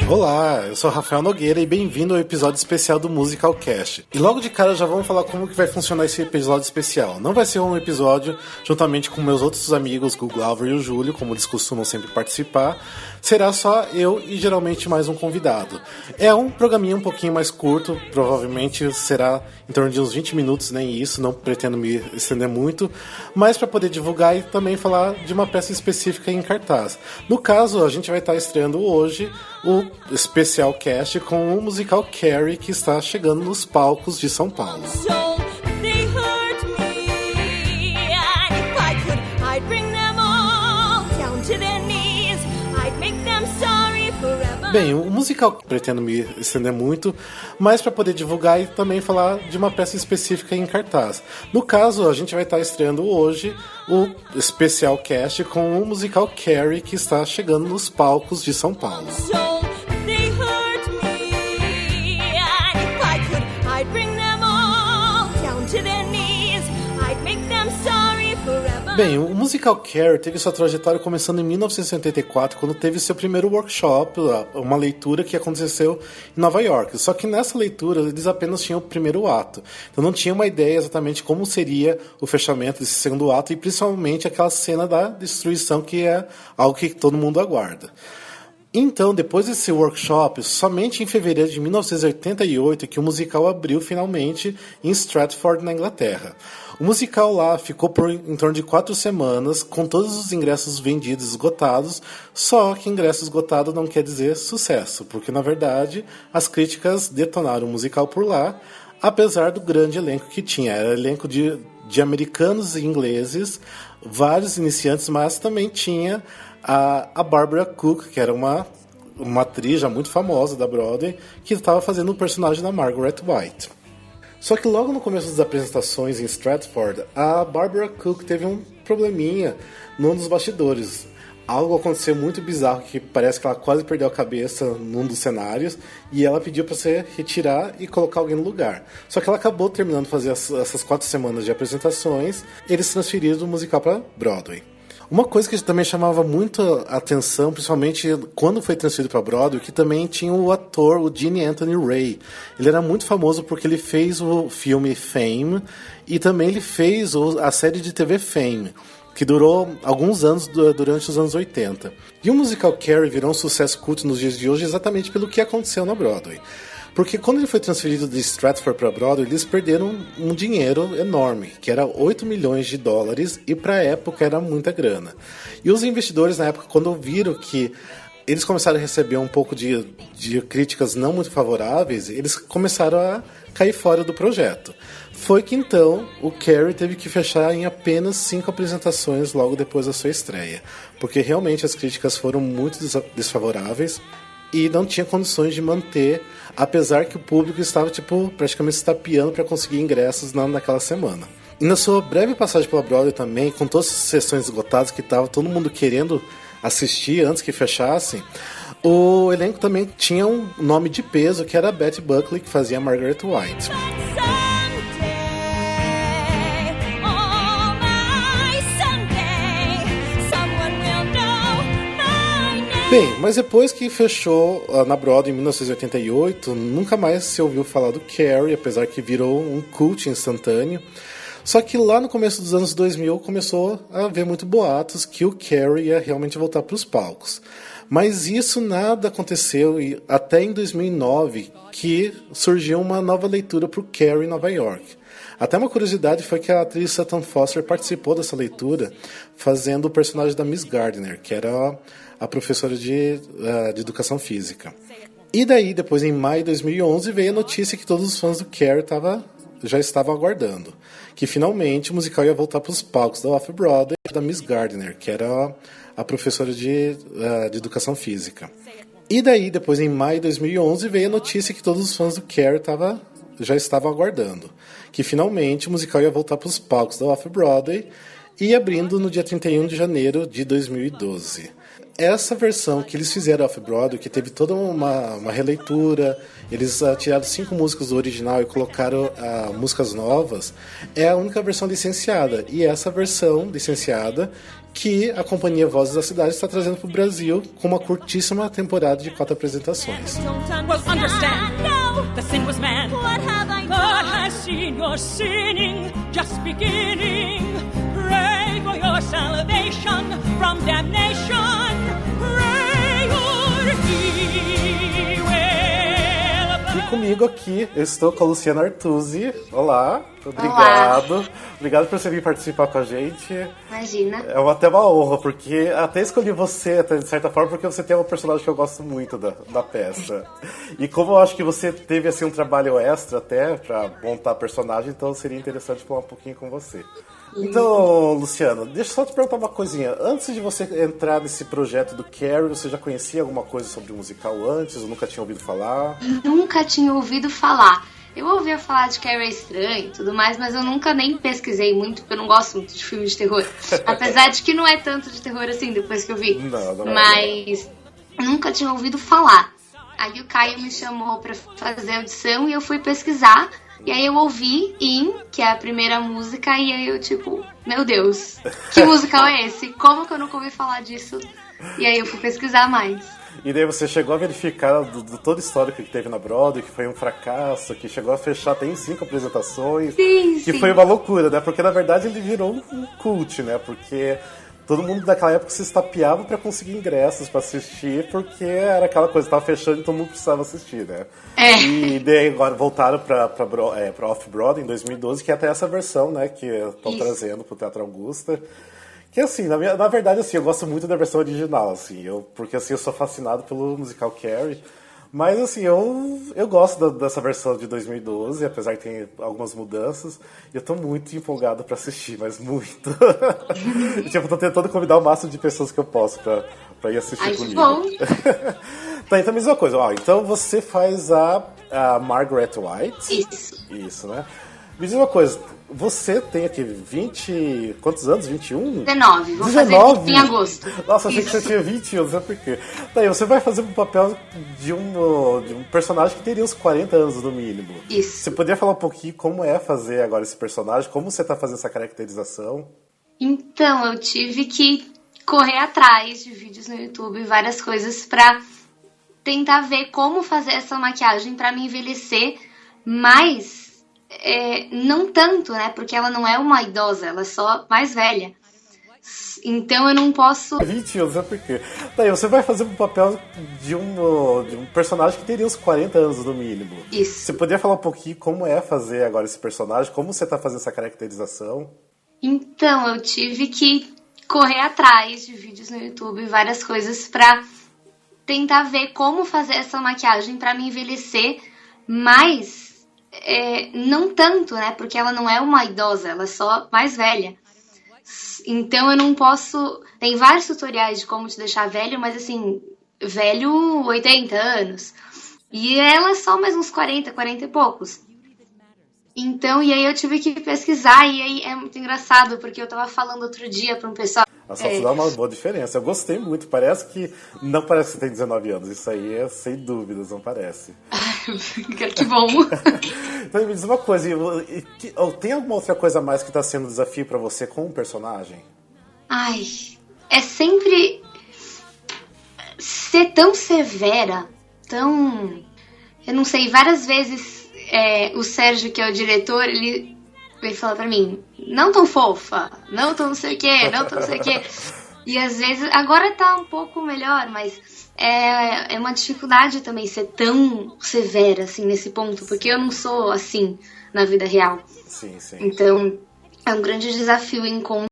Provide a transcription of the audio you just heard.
Olá, eu sou Rafael Nogueira e bem-vindo ao episódio especial do Musicalcast. E logo de cara já vamos falar como que vai funcionar esse episódio especial. Não vai ser um episódio juntamente com meus outros amigos, o Glauber e o Júlio, como eles costumam sempre participar. Será só eu e geralmente mais um convidado. É um programinha um pouquinho mais curto, provavelmente será em torno de uns 20 minutos, nem isso, não pretendo me estender muito, mas para poder divulgar e também falar de uma peça específica em cartaz. No caso, a gente vai estar estreando hoje o especial cast com o musical Carrie, que está chegando nos palcos de São Paulo. Bem, o musical pretendo me estender muito, mas para poder divulgar e também falar de uma peça específica em cartaz. No caso, a gente vai estar estreando hoje o especial cast com o musical Carrie, que está chegando nos palcos de São Paulo. Bem, o musical Carrie teve sua trajetória começando em 1984, quando teve seu primeiro workshop, uma leitura que aconteceu em Nova York. Só que nessa leitura eles apenas tinham o primeiro ato. Então não tinha uma ideia exatamente como seria o fechamento desse segundo ato e principalmente aquela cena da destruição, que é algo que todo mundo aguarda. Então, depois desse workshop, somente em fevereiro de 1988 que o musical abriu finalmente em Stratford, na Inglaterra. O musical lá ficou por em torno de 4 semanas, com todos os ingressos vendidos esgotados, só que ingresso esgotado não quer dizer sucesso, porque na verdade as críticas detonaram o musical por lá, apesar do grande elenco que tinha. Era elenco de americanos e ingleses, vários iniciantes, mas também tinha a Barbara Cook, que era uma atriz já muito famosa da Broadway, que estava fazendo o personagem da Margaret White. Só que logo no começo das apresentações em Stratford, a Barbara Cook teve um probleminha num dos bastidores. Algo aconteceu muito bizarro, que parece que ela quase perdeu a cabeça num dos cenários, e ela pediu para você retirar e colocar alguém no lugar. Só que ela acabou terminando de fazer essas 4 semanas de apresentações, eles transferiram o musical para Broadway. Uma coisa que também chamava muito a atenção, principalmente quando foi transferido para Broadway, que também tinha o ator, o Gene Anthony Ray. Ele era muito famoso porque ele fez o filme Fame e também ele fez a série de TV Fame, que durou alguns anos durante os anos 80. E o musical Carrie virou um sucesso culto nos dias de hoje exatamente pelo que aconteceu na Broadway. Porque quando ele foi transferido de Stratford para Broadway, eles perderam um dinheiro enorme, que era 8 milhões de dólares, e para a época era muita grana. E os investidores na época, quando viram que eles começaram a receber um pouco de críticas não muito favoráveis, eles começaram a cair fora do projeto. Foi que então o Carrie teve que fechar em apenas 5 apresentações logo depois da sua estreia, porque realmente as críticas foram muito desfavoráveis e não tinha condições de manter, apesar que o público estava praticamente se tapeando para conseguir ingressos naquela semana. E na sua breve passagem pela Broadway também, com todas as sessões esgotadas que estava todo mundo querendo assistir antes que fechassem, o elenco também tinha um nome de peso, que era a Betty Buckley, que fazia a Margaret White. Bem, mas depois que fechou na Broadway em 1988, nunca mais se ouviu falar do Carrie, apesar que virou um cult instantâneo. Só que lá no começo dos anos 2000 começou a haver muito boatos que o Carrie ia realmente voltar para os palcos. Mas isso nada aconteceu, e até em 2009 que surgiu uma nova leitura para o Carrie em Nova York. Até uma curiosidade foi que a atriz Sutton Foster participou dessa leitura fazendo o personagem da Miss Gardner, que era a professora de educação física. E daí, depois em maio de 2011, veio a notícia que todos os fãs do Carrie já estavam aguardando, que finalmente o musical ia voltar para os palcos da Off-Broadway da Miss Gardner, que era a professora de educação física. E daí, depois em maio de 2011, veio a notícia que todos os fãs do Carrie já estavam aguardando, que finalmente o musical ia voltar para os palcos da Off-Broadway e abrindo no dia 31 de janeiro de 2012. essa versão que eles fizeram off-Broadway, que teve toda uma releitura, eles tiraram 5 músicas do original e colocaram músicas novas, é a única versão licenciada. E essa versão licenciada que a Companhia Vozes da Cidade está trazendo para o Brasil com uma curtíssima temporada de 4 apresentações. Pray for your salvation from damnation. Pray or he will. E comigo aqui, eu estou com a Luciana Artusi. Olá, obrigado. Olá. Obrigado por você vir participar com a gente. Imagina. É até uma honra, porque até escolhi você, até, de certa forma, porque você tem uma personagem que eu gosto muito da peça. E como eu acho que você teve assim, um trabalho extra até pra montar a personagem, então seria interessante falar um pouquinho com você. Então, Luciana, deixa eu só te perguntar uma coisinha. Antes de você entrar nesse projeto do Carrie, você já conhecia alguma coisa sobre o musical antes? Ou nunca tinha ouvido falar? Nunca tinha ouvido falar. Eu ouvia falar de Carrie estranho e tudo mais, mas eu nunca nem pesquisei muito, porque eu não gosto muito de filme de terror. Apesar de que não é tanto de terror assim, depois que eu vi. Não mas nunca tinha ouvido falar. Aí o Caio me chamou pra fazer a audição e eu fui pesquisar. E aí eu ouvi In, que é a primeira música, e aí eu tipo, meu Deus, que musical é esse? Como que eu nunca ouvi falar disso? E aí eu fui pesquisar mais. E daí você chegou a verificar do todo o histórico que teve na Broadway, que foi um fracasso, que chegou a fechar até em 5 apresentações. Sim, que sim. Foi uma loucura, né? Porque na verdade ele virou um cult, né? Porque todo mundo naquela época se estapeava pra conseguir ingressos pra assistir, porque era aquela coisa, tava fechando e todo mundo precisava assistir, né? É. E daí agora voltaram pra Off-Broadway em 2012, que é até essa versão, né, que estão trazendo pro Teatro Augusta. Que assim, na verdade, assim, eu gosto muito da versão original, assim, porque assim, eu sou fascinado pelo musical Carrie. Mas assim, eu gosto dessa versão de 2012, apesar que tem algumas mudanças. E eu tô muito empolgado pra assistir, mas muito. Tipo, tô tentando convidar o máximo de pessoas que eu posso pra ir assistir Ai, comigo. bom. Tá, então a mesma coisa. Ó, então você faz a Margaret White. Isso, né? Me diz uma coisa, você tem aqui 20... Quantos anos? 21? 19, vou 19? fazer em agosto. Nossa, achei que você tinha 20 anos, não sei por quê. Daí você vai fazer um papel de um personagem que teria uns 40 anos no mínimo. Isso. Você poderia falar um pouquinho como é fazer agora esse personagem? Como você tá fazendo essa caracterização? Então, eu tive que correr atrás de vídeos no YouTube e várias coisas pra tentar ver como fazer essa maquiagem pra me envelhecer, mas não tanto, né? Porque ela não é uma idosa, ela é só mais velha. Então eu não posso... 20 anos, não sei por quê. Daí você vai fazer um papel de um personagem que teria uns 40 anos no mínimo. Isso. Você poderia falar um pouquinho como é fazer agora esse personagem? Como você tá fazendo essa caracterização? Então, eu tive que correr atrás de vídeos no YouTube e várias coisas pra tentar ver como fazer essa maquiagem pra me envelhecer, mas não tanto, né? Porque ela não é uma idosa, ela é só mais velha. Então eu não posso... Tem vários tutoriais de como te deixar velho, mas assim, velho 80 anos. E ela é só mais uns 40 e poucos. Então, e aí eu tive que pesquisar, e aí é muito engraçado, porque eu tava falando outro dia pra um pessoal... Nossa, isso dá uma boa diferença. Eu gostei muito. Parece que... Não parece que você tem 19 anos. Isso aí é sem dúvidas, não parece. Que bom. Então me diz uma coisa. Tem alguma outra coisa a mais que tá sendo um desafio pra você com o personagem? Ai, é sempre ser tão severa, tão... Eu não sei, várias vezes o Sérgio, que é o diretor, ele fala pra mim, não tão fofa, não tão não sei o que, não tão não sei o que. E às vezes, agora tá um pouco melhor, mas é uma dificuldade também ser tão severa, assim, nesse ponto, porque eu não sou assim na vida real. Sim, sim. Então, é um grande desafio encontrar